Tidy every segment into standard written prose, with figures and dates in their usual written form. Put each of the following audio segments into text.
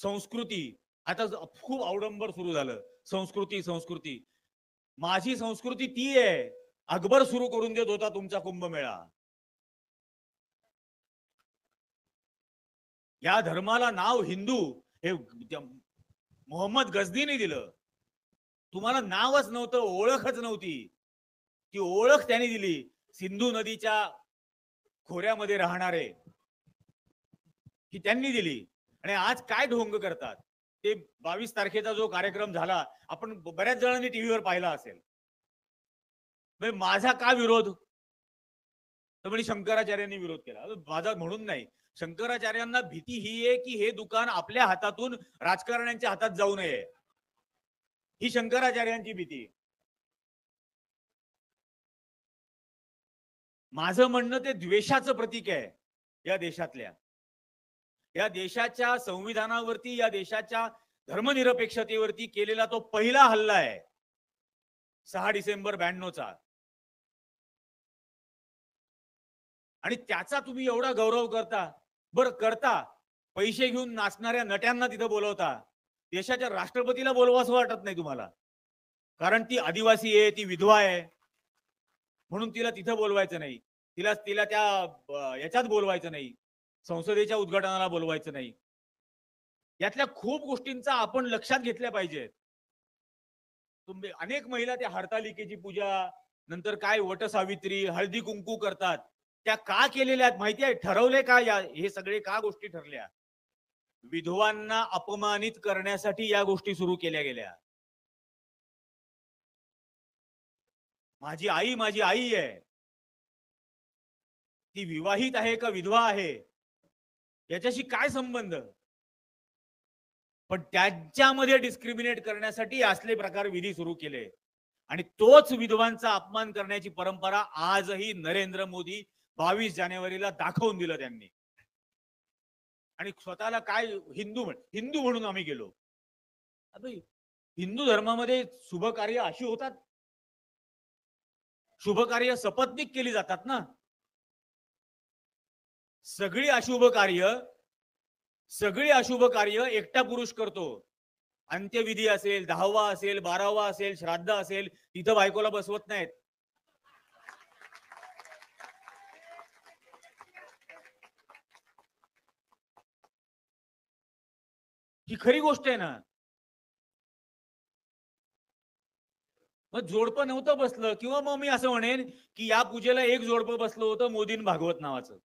संस्कृती आता खूप अवडंबर सुरू झालं. संस्कृती संस्कृती माझी संस्कृती ती आहे. अकबर सुरू करून देत होता तुमचा कुंभमेळा. या धर्माला नाव हिंदू हे मोहम्मद गझनीने दिलं. तुम्हाला नावच नव्हतं, ओळखच नव्हती. ती ओळख त्यांनी दिली. सिंधू नदीच्या खोऱ्यामध्ये राहणारे ही त्यांनी दिली. आणि आज काय ढोंग करतात ते 22 तारखेचा जो कार्यक्रम झाला आपण बऱ्याच जणांनी टीव्हीवर पाहिला असेल. माझा का विरोध तर म्हणजे शंकराचार्यांनी विरोध केला. माझा म्हणून नाही, शंकराचार्यांना भीती ही आहे की हे दुकान आपल्या हातातून राजकारण्यांच्या हातात जाऊ नये, ही शंकराचार्यांची भीती. माझं म्हणणं ते द्वेषाचं प्रतीक आहे. या देशाच्या संविधानावरती, या देशाच्या धर्मनिरपेक्षतेवरती केलेला तो पहिला हल्ला आहे 6 डिसेंबर 92चा. आणि त्याचा तुम्ही एवढा गौरव करता. बरं करता, पैसे घेऊन नाचणाऱ्या नट्यांना तिथं बोलवता. देशाच्या राष्ट्रपतीला बोलवासं वाटत नाही तुम्हाला, कारण ती आदिवासी आहे, ती विधवा आहे म्हणून तिला तिथं बोलवायचं नाही. तिला त्या याच्यात बोलवायचं नाही, संसदेच्या उद्घाटनाला बोलवायचं नाही. यातल्या खूप गोष्टींचा आपण लक्षात घेतल्या पाहिजेत. तुम्ही अनेक महिला त्या हरतालिकेची पूजा, नंतर काय वटसावित्री, हळदी कुंकू करतात. त्या का केलेल्या आहेत माहिती आहे? ठरवले का हे सगळे का गोष्टी ठरल्या? विधवांना अपमानित करण्यासाठी या गोष्टी सुरू केल्या गेल्या. माझी आई आहे. ती विवाहित आहे का विधवा आहे याच्याशी काय संबंध? पण त्यांच्यामध्ये डिस्क्रिमिनेट करण्यासाठी असले प्रकार विधी सुरू केले. आणि तोच विधवांचा अपमान करण्याची परंपरा आजही नरेंद्र मोदी 22 जानेवारीला दाखवून दिलं त्यांनी. आणि स्वतःला काय हिंदू म्हणून आम्ही गेलो. हिंदू धर्मामध्ये शुभ कार्य अशी होतात, शुभ कार्य सपत्नीक केली जातात ना. सगळी अशुभ कार्य एकटा पुरुष करतो. अंत्यविधी असेल, 10वा असेल, 12वा असेल, श्राद्ध असेल, तिथं बायकोला बसवत नाहीत. ही खरी गोष्ट आहे ना. मग जोडपं नव्हतं बसलं, किंवा मग मी असं म्हणेन की या पूजेला एक जोडपं बसलं होतं, मोदीन भागवत नावाचं.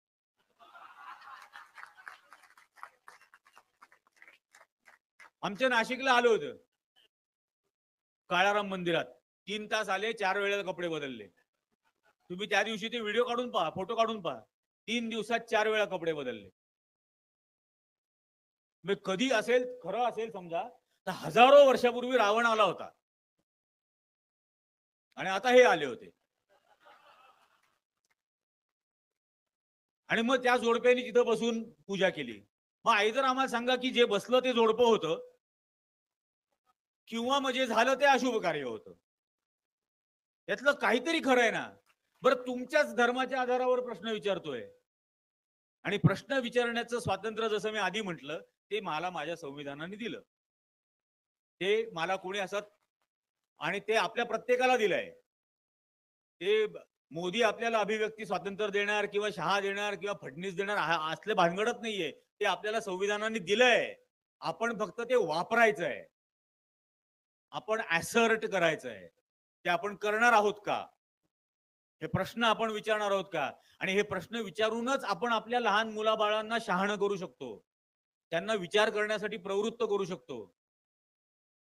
आमच्या नाशिकला आलो होतं काळाराम मंदिरात. 3 तास आले, 4 वेळेला कपडे बदलले. तुम्ही त्या दिवशी ते व्हिडिओ काढून पहा, फोटो काढून पहा. 3 दिवसात 4 वेळा कपडे बदलले. मग कधी असेल, खरं असेल समजा तर हजारो वर्षापूर्वी रावण आला होता आणि आता हे आले होते. आणि मग त्या जोडप्याने तिथं बसून पूजा केली. मग आई जर आम्हाला सांगा की जे बसलं ते जोडपं होतं किंवा म्हणजे झालं ते अशुभ कार्य होतं, यातलं काहीतरी खरं आहे ना. बरं, तुमच्याच धर्माच्या आधारावर प्रश्न विचारतोय. आणि प्रश्न विचारण्याचं स्वातंत्र्य जसं मी आधी म्हटलं, ते मला माझ्या संविधानाने दिलं. ते मला कोणी असत, आणि ते आपल्या प्रत्येकाला दिलंय. ते मोदी आपल्याला अभिव्यक्ती स्वातंत्र्य देणार किंवा शहा देणार किंवा फडणवीस देणार असले भानगडत नाहीये. ते आपल्याला संविधानाने दिलंय. आपण फक्त ते वापरायचंय, आपण ऍसर्ट करायचंय. ते आपण करणार आहोत का, हे प्रश्न आपण विचारणार आहोत का? आणि हे प्रश्न विचारूनच आपण आपल्या लहान मुलाबाळांना शहाणं करू शकतो, त्यांना विचार करण्यासाठी प्रवृत्त करू शकतो.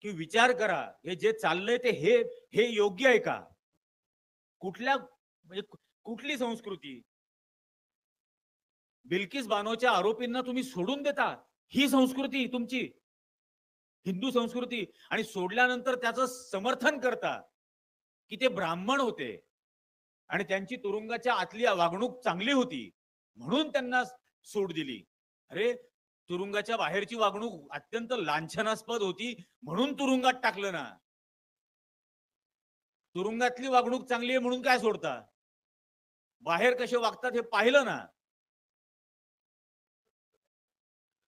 की विचार करा, हे जे चाललंय ते हे योग्य आहे का? कुठल्या म्हणजे कुठली संस्कृती? बिल्किस बानोच्या आरोपींना तुम्ही सोडून देता, ही संस्कृती तुमची हिंदू संस्कृती. आणि सोडल्यानंतर त्याचं समर्थन करता की ते ब्राह्मण होते आणि त्यांची तुरुंगाच्या आतली वागणूक चांगली होती म्हणून त्यांना सूट दिली. अरे, तुरुंगाच्या बाहेरची वागणूक अत्यंत लांछनास्पद होती म्हणून तुरुंगात टाकलं ना. तुरुंगातली वागणूक चांगली आहे म्हणून काय सोडता? बाहेर कसे वागतात हे पाहिलं ना.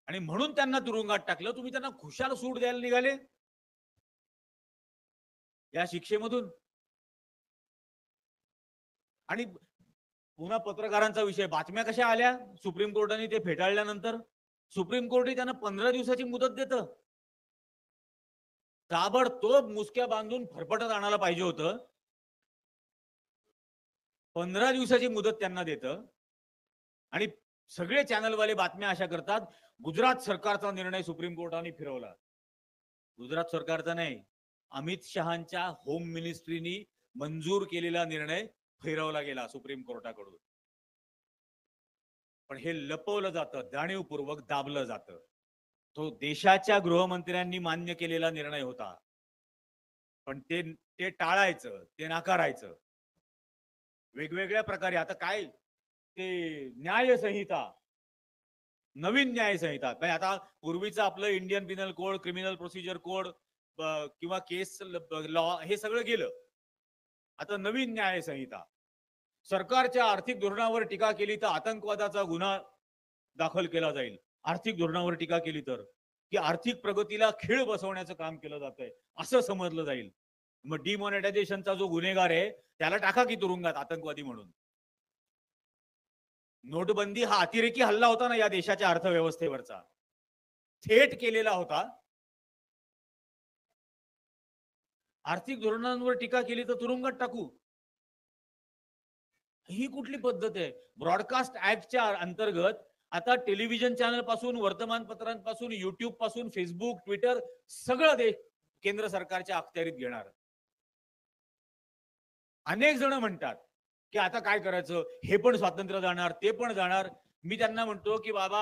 आणि म्हणून त्यांना तुरुंगात टाकलं. तुम्ही त्यांना खुशाल सूट द्यायला निघाले या शिक्षेमधून. आणि पुन्हा पत्रकारांचा विषय, बातम्या कशा आल्या सुप्रीम कोर्टाने ते फेटाळल्यानंतर? सुप्रीम कोर्ट त्यांना 15 दिवसाची मुदत देतं. ताबडतोब मुसक्या बांधून फरफटत आणायला पाहिजे होतं. 15 दिवसाची मुदत त्यांना देतं आणि सगळे चॅनलवाले बातम्या अशा करतात, गुजरात सरकारचा निर्णय सुप्रीम कोर्टाने फिरवला. गुजरात सरकारचा नाही, अमित शहांच्या होम मिनिस्ट्रीनी मंजूर केलेला निर्णय फिरवला गेला सुप्रीम कोर्टाकडून. पण हे लपवलं जातं, जाणीवपूर्वक दाबलं जातं. तो देशाच्या गृहमंत्र्यांनी मान्य केलेला निर्णय होता, पण ते टाळायचं, ते नाकारायचं वेगवेगळ्या प्रकारे. आता काय ते न्याय संहिता, नवीन न्याय संहिता, आता पूर्वीचं आपलं Indian Pinal code, criminal procedure code किंवा केस लॉ हे सगळं गेलं. आता नवीन न्याय संहिता. सरकारच्या आर्थिक धोरणावर टीका केली तर आतंकवादाचा गुन्हा दाखल केला जाईल. आर्थिक धोरणावर टीका केली तर, की आर्थिक प्रगतीला खीळ बसवण्याचं काम केलं जातंय असं समजलं जाईल. मग डिमॉनिटायझेशनचा जो गुन्हेगार आहे त्याला टाका की तुरुंगात आतंकवादी म्हणून. नोटबंदी हा अतिरेकी हल्ला होता ना या देशाच्या अर्थव्यवस्थेवरचा, थेट केलेला होता. आर्थिक धोरणांवर टीका केली तर तुरुंगात टाकू, ही कुठली पद्धत आहे? ब्रॉडकास्ट ऍक्टच्या अंतर्गत आता टेलिव्हिजन चॅनल पासून, वर्तमानपत्रांपासून, युट्यूब पासून, फेसबुक, ट्विटर सगळं केंद्र सरकारच्या अखत्यारीत घेणार. अनेक जण म्हणतात की आता काय करायचं, हे पण स्वातंत्र्य जाणार, ते पण जाणार. मी त्यांना म्हणतो की बाबा,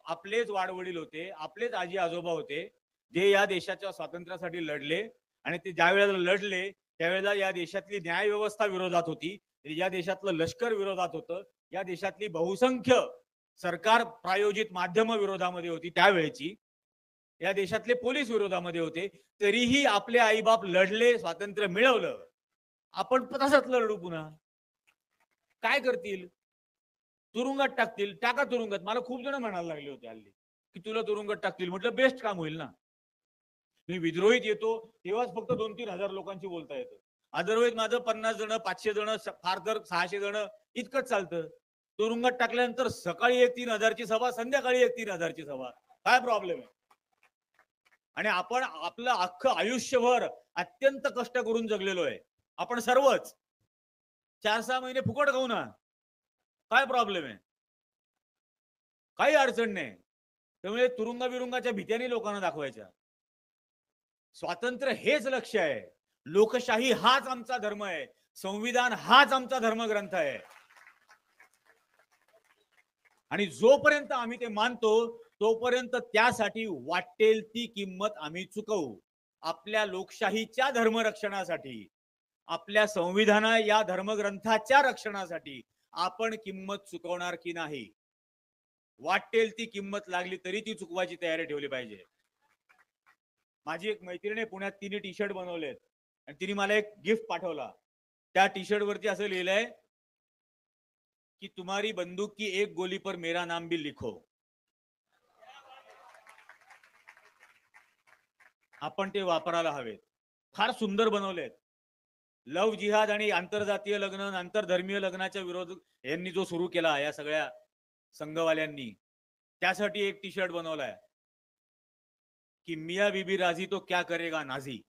आपलेच वाडवडील होते, आपलेच आजी आजोबा होते जे या देशाच्या स्वातंत्र्यासाठी लढले, आणि ते ज्या वेळेला लढले त्यावेळेला या देशातली न्याय व्यवस्था विरोधात होती, या देशातलं लष्कर विरोधात होतं, या देशातली बहुसंख्य सरकार प्रायोजित माध्यम विरोधामध्ये होती त्यावेळेची, या देशातले पोलीस विरोधामध्ये होते. तरीही आपले आईबाप लढले, स्वातंत्र्य मिळवलं. आपण तसंच लढू पुन्हा. काय करतील? तुरुंगात टाकतील. टाका तुरुंगात. मला खूप जण म्हणायला लागले होते हल्ली की तुला तुरुंगात टाकतील. म्हटलं बेस्ट काम होईल ना. मी विद्रोहीत येतो तेव्हाच फक्त 2-3 हजार लोकांची बोलता येतं. अदरवाईज माझं 50 जण, 500 जण, फार तर 600 जण इतकंच चालतं. तुरुंगात टाकल्यानंतर सकाळी एक 3,000ची सभा, संध्याकाळी एक 3,000ची सभा. काय प्रॉब्लेम आहे? आणि आपण आपलं अख्खं आयुष्यभर अत्यंत कष्ट करून जगलेलो आहे आपण सर्वच. 4-6 महिने फुकट खाऊ ना, काय प्रॉब्लेम आहे? काही अडचण नाही. त्यामुळे तुरुंगा बिरुंगाच्या भीत्याने लोकांना दाखवायच्या. स्वातंत्र्य हेच लक्ष्य आहे. लोकशाही हाच आमचा धर्म आहे. संविधान हाच आमचा धर्मग्रंथ आहे. आणि जोपर्यंत आम्ही ते मानतो तोपर्यंत त्यासाठी वाटेल ती किंमत आम्ही चुकवू. आपल्या लोकशाहीच्या धर्मरक्षणासाठी, आपल्या संविधाना या धर्मग्रंथाच्या रक्षणासाठी आपण किंमत चुकवणार की नाही? वाटेल ती किंमत लागली तरी ती चुकवायची तयारी ठेवली पाहिजे. माझी एक मैत्रीण आहे पुण्यात, तिने टी शर्ट बनवलेत आणि तिने मला एक गिफ्ट पाठवला. त्या टी शर्ट वरती असं लिहिलंय कि तुम्हारी बंदूक की एक गोली पर मेरा नाम भी लिखो. आपण ते वापरायला हवेत. फार सुंदर बनवलेत. लव जिहाद आणि आंतरजातीय लग्न, आंतरधर्मीय लग्नाच्या विरोध यांनी जो सुरू केला या सगळ्या संघवाल्यांनी, त्यासाठी एक टी शर्ट बनवलाय की मिया बीबी राजी तो क्या करेगा नाझी.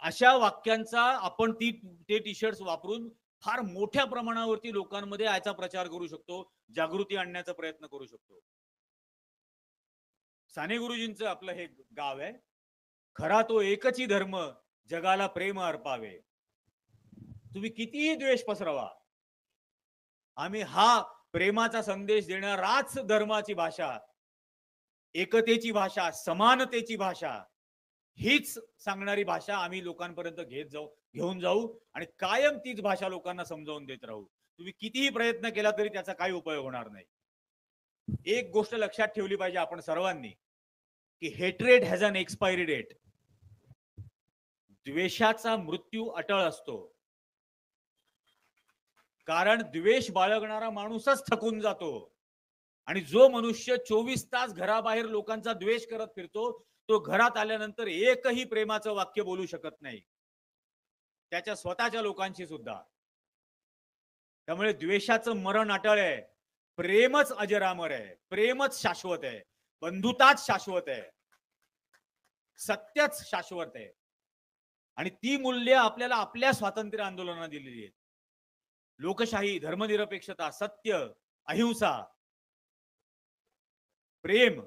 अशा वाक्यांचा आपण ते टी शर्ट्स वापरून फार मोठ्या प्रमाणावरती लोकांमध्ये याचा प्रचार करू शकतो, जागृती आणण्याचा प्रयत्न करू शकतो. साने गुरुजींचं आपलं हे गाव आहे. खरा तो एकची धर्म, जगाला प्रेम अर्पावे. तुम्ही कितीही द्वेष पसरवा, आम्ही हा प्रेमाचा संदेश देणाराच धर्माची भाषा, एकतेची भाषा, समानतेची भाषा, हीच सांगणारी भाषा आम्ही लोकांपर्यंत घेऊन जाऊ आणि कायम तीच भाषा लोकांना समजावून देत राहू. तुम्ही कितीही प्रयत्न केला तरी त्याचा काही उपयोग होणार नाही. एक गोष्ट लक्षात ठेवली पाहिजे आपण सर्वांनी की hatred has an expiry date. द्वेषाचा मृत्यू अटळ असतो. कारण द्वेष बाळगणारा माणूसच थकून जातो. आणि जो मनुष्य 24 तास घराबाहेर लोकांचा द्वेष करत फिरतो, तो घरात आल्यानंतर एकही प्रेमाचं वाक्य बोलू शकत नाही, त्याच्या स्वतःच्या लोकांशी सुद्धा. त्यामुळे द्वेषाचं मरण अटळ आहे, प्रेमच अजरामर आहे, प्रेमच शाश्वत आहे, बंधुताच शाश्वत आहे, सत्यच शाश्वत आहे. आणि ती मूल्य आपल्याला आपल्या स्वातंत्र्य आंदोलनाने दिलेली आहेत. लोकशाही, धर्मनिरपेक्षता, सत्य, अहिंसा, प्रेम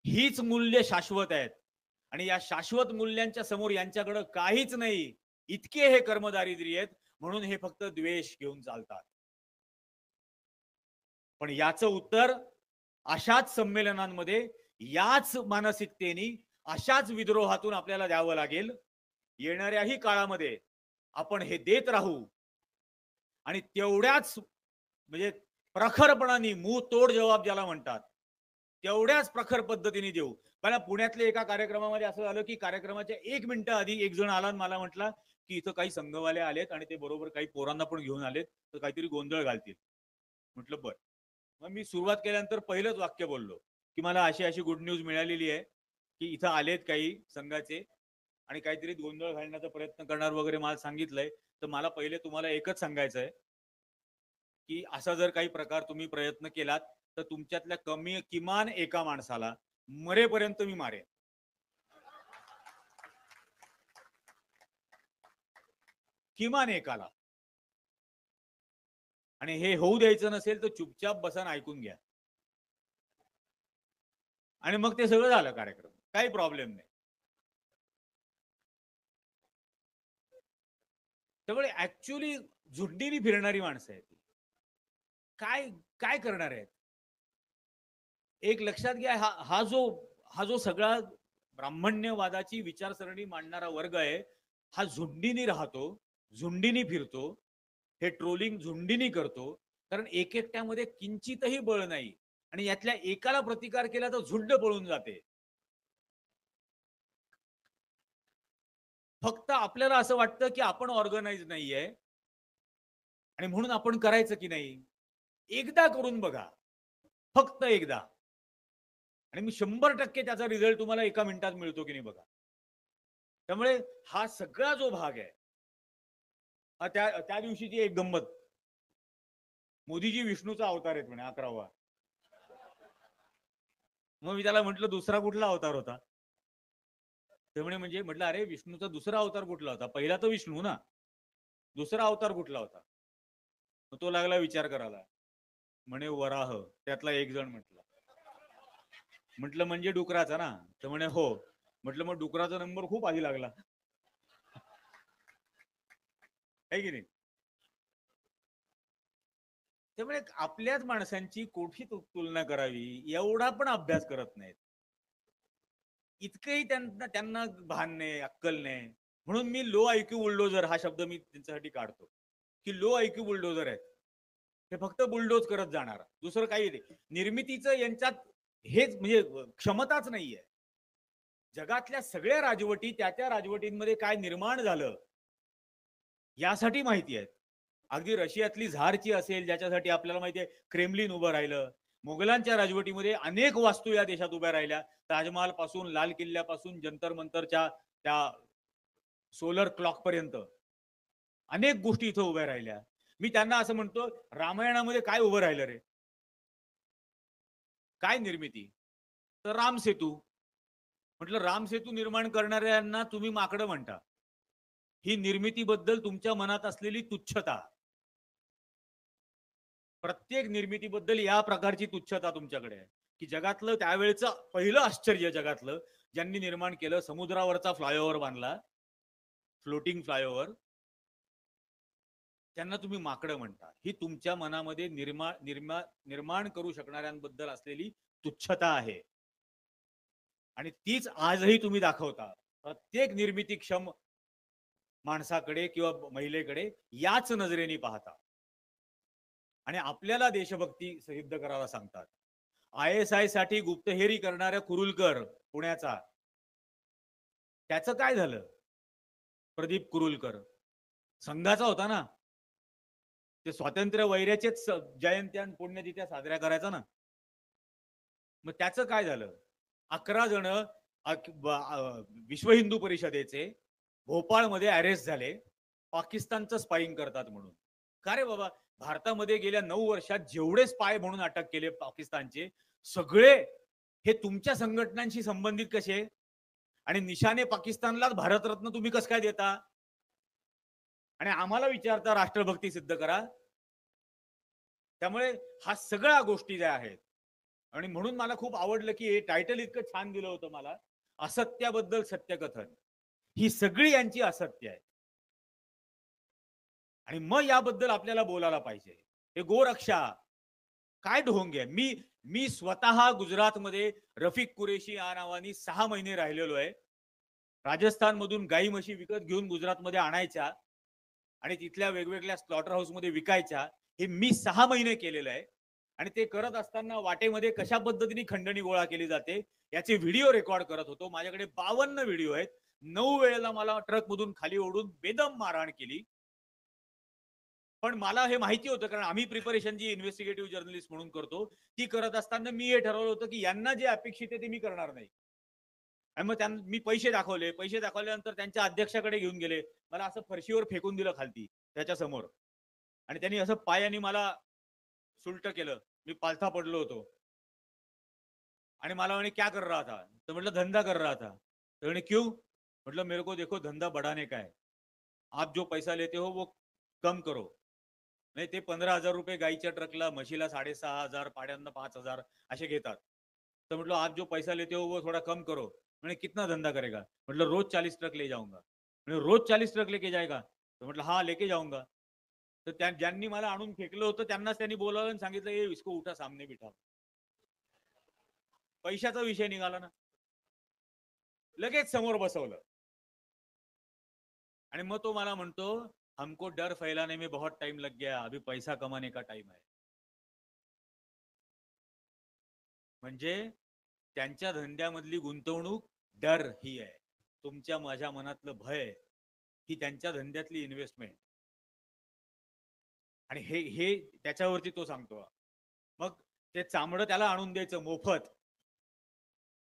हीच मूल्य शाश्वत आहेत. आणि या शाश्वत मूल्यांच्या समोर यांच्याकडे काहीच नाही. इतके हे कर्मदारिद्र्य आहेत, म्हणून हे फक्त द्वेष घेऊन चालतात. पण याचं उत्तर अशाच संमेलनांमध्ये, याच मानसिकतेने, अशाच विद्रोहातून आपल्याला द्यावं लागेल. येणाऱ्याही काळामध्ये आपण हे देत राहू आणि तेवढ्याच म्हणजे प्रखरपणाने मुंह तोड जबाब ज्याला म्हणतात, तेवढ्याच प्रखर पद्धतीने देऊ. मला पुण्यातल्या एका कार्यक्रमामध्ये असं झालं की कार्यक्रमाच्या 1 मिनिटं आधी एक जण आला आणि मला म्हटला की इथं काही संघवाले आलेत आणि ते बरोबर काही पोरांना पण घेऊन आलेत, तर काहीतरी गोंधळ घालतील. म्हटलं बर. मग मी सुरुवात केल्यानंतर पहिलंच वाक्य बोललो की मला अशी अशी गुड न्यूज मिळालेली आहे की इथं आलेत काही संघाचे आणि काहीतरी गोंधळ घालण्याचा प्रयत्न करणार वगैरे मला सांगितलंय. तर मला पहिले तुम्हाला एकच सांगायचं आहे की असा जर काही प्रकार तुम्ही प्रयत्न केलात तर तुमच्यातल्या किमान एका माणसाला मरेपर्यंत मी मारेन. किमान एकाला. आणि हे होऊ द्यायचं नसेल तर चुपचाप बसन ऐकून घ्या. आणि मग ते सगळं झालं कार्यक्रम, काही प्रॉब्लेम नाही. त्यामुळे ऍक्च्युअली झुंडीने फिरणारी माणसं आहेत. काय काय करणार आहेत? एक लक्षात घ्या, हा जो सगळा ब्राह्मण्यवादाची विचारसरणी मांडणारा वर्ग आहे, हा झुंडीने राहतो, झुंडीने फिरतो, हे ट्रोलिंग झुंडीने करतो. कारण एकट्यामध्ये किंचितही बळ नाही आणि यातल्या एकाला प्रतिकार केला तर झुंड पळून जाते. फक्त आपल्याला असं वाटतं की आपण ऑर्गनाइज नाहीये आणि म्हणून आपण करायचं की नाही. एकदा करून बघा, फक्त एकदा, आणि मी 100% त्याचा रिझल्ट तुम्हाला एका मिनिटात मिळतो की नाही बघा. त्यामुळे हा सगळा जो भाग आहे, त्या त्या दिवशीची एक गंमत, मोदीजी विष्णूचा अवतार आहेत म्हणे 11वा. मग मी त्याला म्हटलं दुसरा कुठला अवतार होता? ते म्हणजे म्हटलं अरे विष्णूचा दुसरा अवतार कुठला होता? पहिला तो विष्णू ना, दुसरा अवतार कुठला होता? मग तो लागला विचार करायला. म्हणे वराह, त्यातला एक जण. म्हटलं म्हणजे डुकराचा ना? तर म्हणे हो. म्हटलं मग डुकराचा नंबर खूप आधी लागला आहे की नाही. त्यामुळे आपल्याच माणसांची कोठी तुलना करावी एवढा पण अभ्यास करत नाहीत. इतकंही त्यांना त्यांना भान नाही, अक्कल नाही. म्हणून मी लो आयक्यू बुलडोजर हा शब्द मी त्यांच्यासाठी काढतो की लो आयक्यू बुलडोजर आहेत. हे फक्त बुलडोज करत जाणार, दुसरं काही नाही. निर्मितीचं यांच्यात हेच म्हणजे क्षमताच नाहीये. जगातल्या सगळ्या राजवटी त्या राजवटींमध्ये काय निर्माण झालं यासाठी माहिती आहेत. अगदी रशियातली झारची असेल, ज्याच्यासाठी आपल्याला माहिती आहे क्रेमलिन उभं राहिलं. मोगलांच्या राजवटीमध्ये अनेक वास्तू या देशात उभ्या राहिल्या. ताजमहाल पासून, लाल किल्ल्यापासून, जंतर मंतरच्या त्या सोलर क्लॉक पर्यंत अनेक गोष्टी इथं उभ्या राहिल्या. मी त्यांना असं म्हणतो, रामायणामध्ये काय उभं राहिलं रे? काय निर्मिती? तर राम सेतू. म्हटलं राम सेतू निर्माण करणाऱ्यांना तुम्ही माकडं म्हणता. ही निर्मितीबद्दल तुमच्या मनात असलेली तुच्छता, प्रत्येक निर्मितीबद्दल या प्रकारची तुच्छता तुमच्याकडे आहे की जगातलं त्यावेळेचं पहिलं आश्चर्य, जगातलं ज्यांनी निर्माण केलं, समुद्रावरचा फ्लायओव्हर बांधला, फ्लोटिंग फ्लायओव्हर, त्यांना तुम्ही माकडं म्हणता. ही तुमच्या मनामध्ये निर्माण करू शकणाऱ्यांबद्दल असलेली तुच्छता आहे आणि तीच आजही तुम्ही दाखवता प्रत्येक निर्मितीक्षम माणसाकडे किंवा महिलेकडे याच नजरेने पाहता आणि आपल्याला देशभक्ती सिद्ध करायला सांगतात. ISI साठी गुप्तहेरी करणाऱ्या कुरुलकर पुण्याचा, त्याचं काय झालं? प्रदीप कुरुलकर संघाचा होता ना. ते स्वातंत्र्य वैऱ्याचेच जयंत्या आणि पुण्यतिथ्या साजऱ्या करायचा ना. मग त्याचं काय झालं? 11 जण विश्व हिंदू परिषदेचे भोपाळमध्ये अरेस्ट झाले, पाकिस्तानचं स्पाईंग करतात म्हणून. का रे बाबा, भारतामध्ये गेल्या 9 वर्षात जेवढे स्पाय म्हणून अटक केले पाकिस्तानचे, सगळे हे तुमच्या संघटनांशी संबंधित कसे? आणि निशाने पाकिस्तानलाच भारतरत्न तुम्ही कसं काय देता? आणि आम्हाला विचारता राष्ट्रभक्ती सिद्ध करा. त्यामुळे हा सगळ्या गोष्टी ज्या आहेत, आणि म्हणून मला खूप आवडलं की हे टायटल इतकं छान दिलं होतं मला, असत्याबद्दल सत्यकथन. ही सगळी यांची असत्य आहे आणि मग याबद्दल आपल्याला बोलायला पाहिजे. हे गोरक्षा काय ढोंग आहे. मी मी स्वतः गुजरातमध्ये रफिक कुरेशी या नावाने 6 महिने राहिलेलो आहे. राजस्थान मधून गाई म्हशी विकत घेऊन गुजरातमध्ये आणायच्या आणि तिथल्या वेगवेगळ्या स्लॉटर हाऊस मध्ये विकायच्या. हे मी 6 महिने केलेलं आहे. आणि ते करत असताना वाटेमध्ये कशा पद्धतीने खंडणी गोळा केली जाते याचे व्हिडिओ रेकॉर्ड करत होतो. माझ्याकडे 52 व्हिडिओ आहेत. 9 वेळेला मला ट्रक मधून खाली ओढून बेदम मारहाण केली. पण मला हे माहिती होतं, कारण आम्ही प्रिपरेशन जी इन्व्हेस्टिगेटिव्ह जर्नलिस्ट म्हणून करतो ती करत असताना मी हे ठरवलं होतं की यांना जे अपेक्षित आहे ते मी करणार नाही. आणि मग त्यांना मी पैसे दाखवल्यानंतर त्यांच्या अध्यक्षाकडे घेऊन गेले. मला असं फरशीवर फेकून दिलं खालती त्याच्या समोर, आणि त्यांनी असं पायाने मला सुलट केलं. मी पालथा पडलो होतो आणि मला म्हणे क्या कर रहा था, तर म्हटलं धंदा कर रहा था. तर म्हणे क्यों, म्हटलं मेरे को देखो धंदा बढ़ाने का है, आप जो पैसा लेते हो वो कम करो. नाही, ते 15,000 रुपये गाईच्या ट्रकला, म्हशीला 6,500, पाड्यांना 5,000 असे घेतात. तर म्हटलं आप जो पैसा लेते हो वो थोड़ा कम करो. म्हणे कितना धंदा करेगा, म्हटलं रोज 40 ट्रक ले जाऊंगा. म्हणे रोज 40 ट्रक लेके जाएगा, तर म्हटलं हाँ लेके जाऊंगा. तर ज्यांनी मला आणून फेकलं होतं त्यांनाच त्यांनी बोलावलं आणि सांगितलं ये इसको उठा सामने बिठा. पैशाचा विषय निघाला ना, लगेच समोर बसवलं. आणि मग तो मला म्हणतो हमको डर फैलाने में बहुत टाइम लग गया, अभी पैसा कमाने का टाइम है. म्हणजे त्यांच्या धंद्यामधली गुंतवणूक डर ही आहे. तुमच्या माझ्या मनातलं भय ही त्यांच्या धंद्यातली इन्व्हेस्टमेंट. आणि हे हे त्याच्यावरती तो सांगतो. मग ते चामडं त्याला आणून द्यायचं मोफत,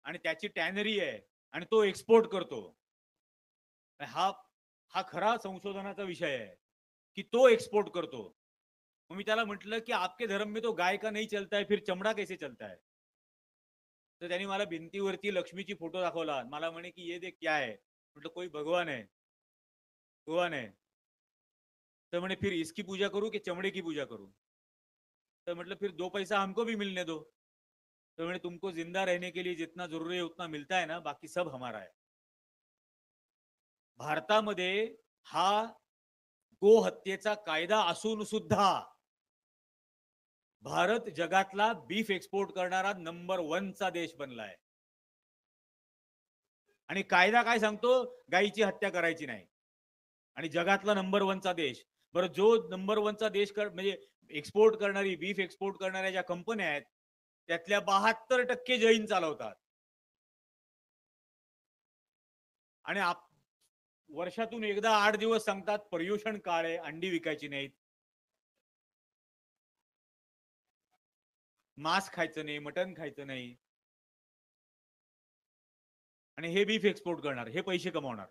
आणि त्याची टॅनरी आहे आणि तो एक्सपोर्ट करतो. हा हा खरा संशोधनाचा विषय आहे की तो एक्सपोर्ट करतो. मग मी त्याला म्हटलं की आपके धर्म में तो गाय का नहीं चलता है, फिर चमडा कैसे चलता है. तर त्यांनी मला भिंतीवरती लक्ष्मीची फोटो दाखवला. मला म्हणे की ये देख क्या है, म्हटलं कोई भगवान है, भगवान है. तर म्हणे फिर इसकी पूजा करू की चमड़े की पूजा करू. तो मतलब फिर 2 पैसा हमको भी मिलने दो. तो मैंने तुमको जिंदा रहने के लिए जितना जरूरी है उतना मिलता है ना, बाकी सब हमारा है. भारतामध्ये हा गो हत्येचा कायदा असून सुद्धा भारत जगातला बीफ एक्सपोर्ट करणारा नंबर 1 चा देश बनलाय. आणि कायदा काय सांगतो, गायीची हत्या करायची नाही. आणि जगातला नंबर 1 चा देश. बरं, जो नंबर 1 चा देश म्हणजे एक्सपोर्ट करणारी, बीफ एक्सपोर्ट करणाऱ्या ज्या कंपन्या आहेत त्यातल्या 72% जैन चालवतात. आणि वर्षातून एकदा 8 दिवस सांगतात पर्युषण काळ आहे, अंडी विकायची नाहीत, मांस खायचं नाही, मटण खायचं नाही. आणि हे बीफ एक्सपोर्ट करणार, हे पैसे कमवणार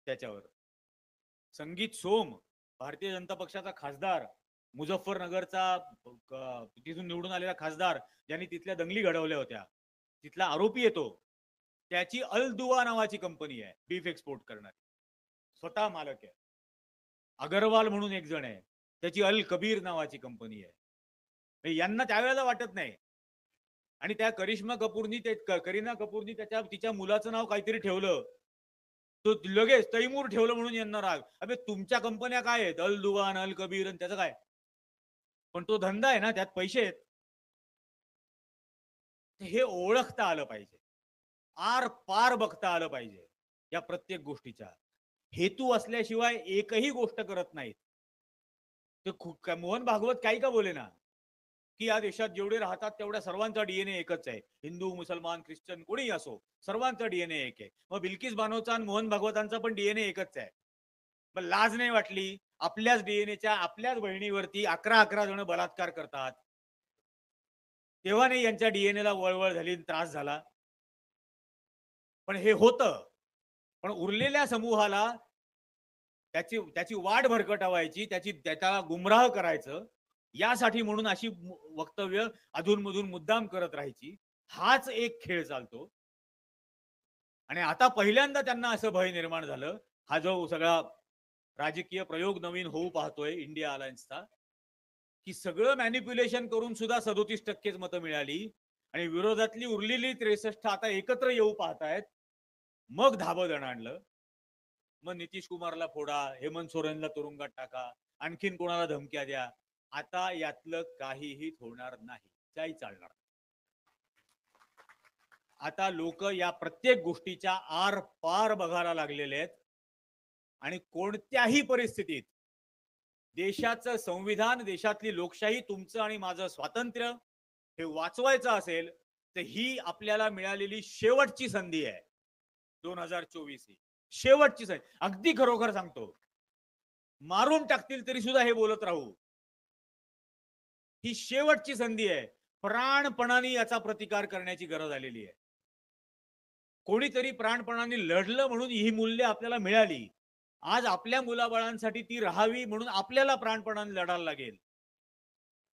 त्याच्यावर. संगीत सोम, भारतीय जनता पक्षाचा खासदार, मुझफ्फरनगरचा तिथून निवडून आलेला खासदार, ज्यांनी तिथल्या दंगली घडवल्या होत्या, तिथला आरोपी येतो, त्याची अल दुवा नावाची कंपनी आहे बीफ एक्सपोर्ट करणारी, स्वतः मालक आहे. अगरवाल म्हणून एक जण आहे, त्याची अल कबीर नावाची कंपनी आहे. यांना त्यावेळेला वाटत नाही. आणि त्या करिश्मा कपूरनी, करीना कपूरनी तिच्या मुलाचं नाव काहीतरी ठेवलं, तो लगेच तैमूर ठेवलं म्हणून यांना राग. अबे तुमच्या कंपन्या काय आहेत, अल दुवान, अल कबीर, आणि त्याचं काय. पण तो धंदा आहे ना, त्यात पैसे आहेत. हे ओळखता आलं पाहिजे, आर पार बघता आलं पाहिजे या प्रत्येक गोष्टीच्या. हेतू असल्याशिवाय एकही गोष्ट करत नाहीत. ते मोहन भागवत काही का बोले ना, की या देशात जेवढे राहतात तेवढ्या सर्वांचा डीएनए एकच आहे. हिंदू, मुसलमान, ख्रिश्चन कोणीही असो, सर्वांचा डीएनए एक आहे. मग बिल्किस बानोचा आणि मोहन भागवतांचा पण डीएनए एकच आहे. मग लाज नाही वाटली? आपल्याच डीएनएच्या आपल्याच बहिणीवरती 11 जण बलात्कार करतात, तेव्हा नाही यांच्या डीएनएला वळवळ झाली, त्रास झाला. पण हे होतं. पण उरलेल्या समूहाला त्याची त्याची वाट भरकटवायची, त्याला गुमराह करायचं, यासाठी म्हणून अशी वक्तव्य अधूनमधून मुद्दाम करत राहायची. हाच एक खेळ चालतो. आणि आता पहिल्यांदा त्यांना असं भय निर्माण झालं, हा जो सगळा राजकीय प्रयोग नवीन होऊ पाहतोय इंडिया अलायन्सचा, की सगळं मॅनिप्युलेशन करून सुद्धा 37% मतं मिळाली आणि विरोधातली उरलेली 63 आता एकत्र येऊ पाहतायत. मग धाबदण आणलं. मग नितीश कुमारला फोडा, हेमंत सोरेनला तुरुंगात टाका, आणखीन कोणाला धमक्या द्या. आता यातलं काहीही होणार नाही, काही चालणार. आता लोक या प्रत्येक गोष्टीच्या आर पार बघायला लागलेले आहेत आणि कोणत्याही परिस्थितीत देशाचं संविधान, देशातली लोकशाही, तुमचं आणि माझं स्वातंत्र्य हे वाचवायचं असेल तर ही आपल्याला मिळालेली शेवटची संधी आहे. 2024 ही शेवटची संधी. अगदी खरोखर सांगतो, मारून टाकतील तरी सुद्धा हे बोलत राहू. ही शेवटची संधी आहे. प्राणपणाने याचा प्रतिकार करण्याची गरज आलेली आहे. कोणीतरी प्राणपणाने लढलं म्हणून ही मूल्य आपल्याला मिळाली. आज आपल्या मुलाबाळांसाठी ती राहावी म्हणून आपल्याला प्राणपणाने लढायला लागेल.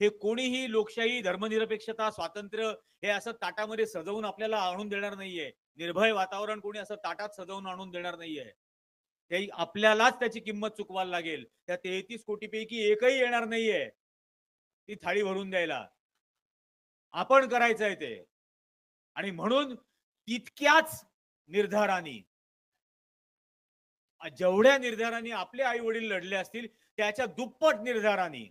हे कोणीही लोकशाही, धर्मनिरपेक्षता, स्वातंत्र्य हे असं ताटामध्ये सजवून आपल्याला आणून देणार नाहीये. निर्भय वातावरण कोणी असं ताटात सजवून आणून देणार नाहीये. ते आपल्यालाच त्याची किंमत चुकवायला लागेल. त्या 33 कोटीपैकी एकही येणार नाहीये ती थाळी भरून द्यायला. आपण करायचंय ते. आणि म्हणून तितक्याच निर्धाराने, जेवढ्या निर्धाराने आपले आई वडील लढले असतील त्याच्या दुप्पट निर्धाराने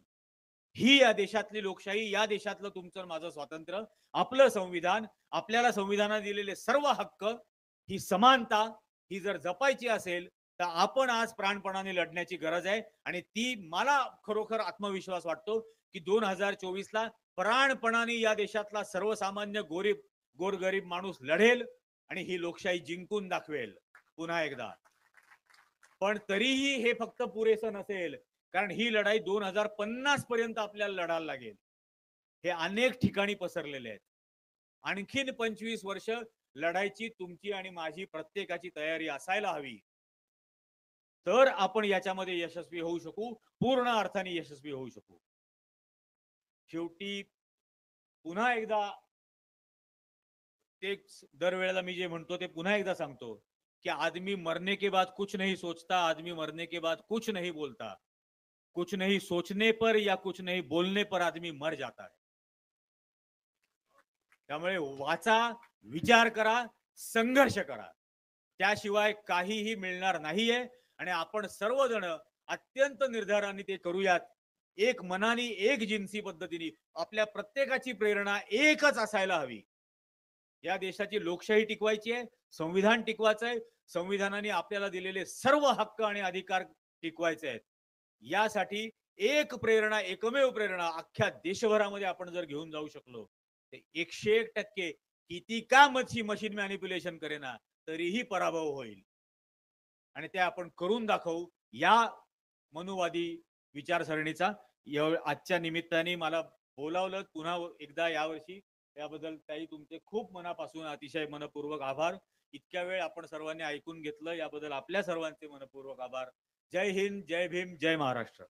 ही या देशातली लोकशाही, या देशातलं तुमचं माझं स्वातंत्र्य, आपलं संविधान, आपल्याला संविधानाने दिलेले सर्व हक्क, ही समानता ही जर जपायची असेल तर आपण आज प्राणपणाने लढण्याची गरज आहे. आणि ती मला खरोखर आत्मविश्वास वाटतो की 2024 ला प्राणपणाने या देशातला सर्वसामान्य गोरगरीब माणूस लढेल आणि ही लोकशाही जिंकून दाखवेल पुन्हा एकदा. पण तरीही हे फक्त पुरेसं नसेल, कारण ही लढाई 2050 पर्यंत आपल्याला लढायला लागेल. हे अनेक ठिकाणी पसरलेले आहेत. आणखीन 25 वर्ष लढायची तुमची आणि माझी प्रत्येकाची तयारी असायला हवी. तर आपण याच्यामध्ये यशस्वी होऊ शकू, पूर्ण अर्थाने यशस्वी होऊ शकू. शेवटी पुन्हा एकदा ते दरवेळेला मी जे म्हणतो ते पुन्हा एकदा सांगतो कि आदमी मरने के बाद कुछ नहीं सोचता, आदमी मरने के बाद कुछ नहीं बोलता, कुछ नहीं सोचने पर या कुछ नहीं बोलने पर आदमी मर जाता है. त्यामुळे वाचा, विचार करा, संघर्ष करा, त्याशिवाय काहीही मिळणार नाहीये. आणि आपण सर्वजण अत्यंत निर्धाराने ते करूयात. एक मनाने, एक जिन्सी पद्धतीने. आपल्या प्रत्येकाची प्रेरणा एकच असायला हवी. या देशाची लोकशाही टिकवायची आहे, संविधान टिकवायचं आहे, संविधानाने आपल्याला दिलेले सर्व हक्क आणि अधिकार टिकवायचे आहेत. यासाठी एक प्रेरणा, एकमेव प्रेरणा अख्ख्या देशभरामध्ये आपण जर घेऊन जाऊ शकलो तर 101% किती का मशीन मॅनिप्युलेशन करेना तरीही पराभव होईल. आणि ते आपण करून दाखवू. या मनुवादी विचारसरणीचा आजच्या निमित्ताने मला बोलावलं पुन्हा एकदा यावर्षी, याबद्दल ताई तुमचे खूप मनापासून अतिशय मनपूर्वक आभार. इतक्या वेळ आपण सर्वांनी ऐकून घेतलं याबद्दल आपल्या सर्वांचे मनपूर्वक आभार. जय हिंद, जय भीम, जय महाराष्ट्र.